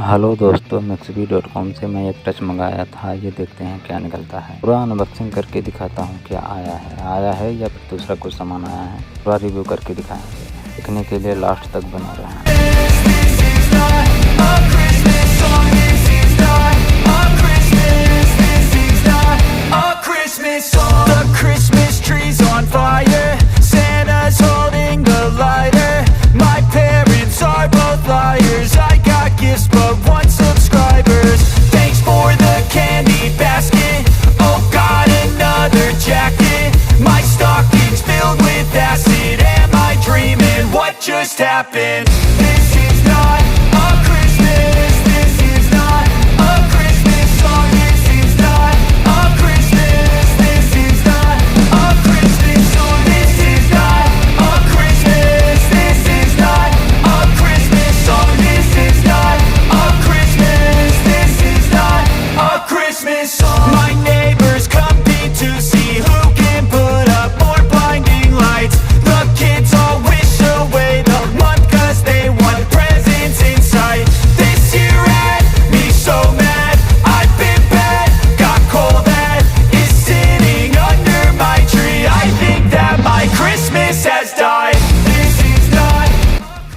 Hello दोस्तों, maxibit.com से मैं एक टच मंगाया था। ये देखते हैं क्या निकलता है। पूरा अनबॉक्सिंग करके दिखाता हूँ क्या आया है या फिर दूसरा कुछ सामान आया है। पूरा रिव्यू करके दिखाएंगे। देखने के लिए लास्ट तक बना रहें। Just happened. This is not a Christmas. This is not a Christmas song. This is not a Christmas. This is not a Christmas song. This is not a Christmas. This is not a Christmas song. This is not a Christmas. This is not a Christmas song. My neighbors compete to see who can put up more blinding lights. The kids all wish away the month cause they want presents in sight. This year had me so mad, I've been bad, got coal that is sitting under my tree. I think that my Christmas has died. This is not.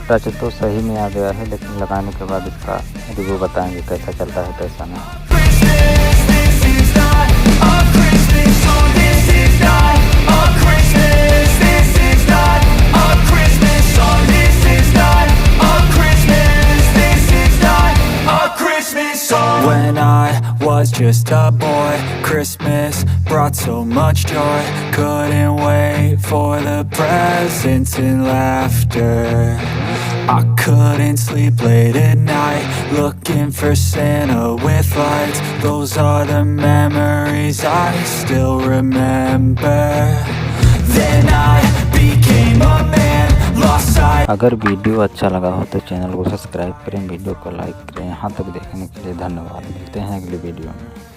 Touch तो सही में आ गया है, लेकिन लगाने के बाद इसका रिव्यू बताएंगे कैसा चलता है कैसा नहीं। Christmas, this is not a Christmas song. This is not a Christmas. This is not a Christmas song. This is not a Christmas. This is not a Christmas song. When I was just a boy, Christmas brought so much joy. Couldn't wait for the presents and laughter. I couldn't sleep late at night, looking for Santa with lights. Those are the memories I still remember. Then I became a man, lost sight. अगर video अच्छा लगा हो तो channel को subscribe करें, video को like करें। यहाँ तक देखने के लिए धन्यवाद। मिलते हैं अगली वीडियो में।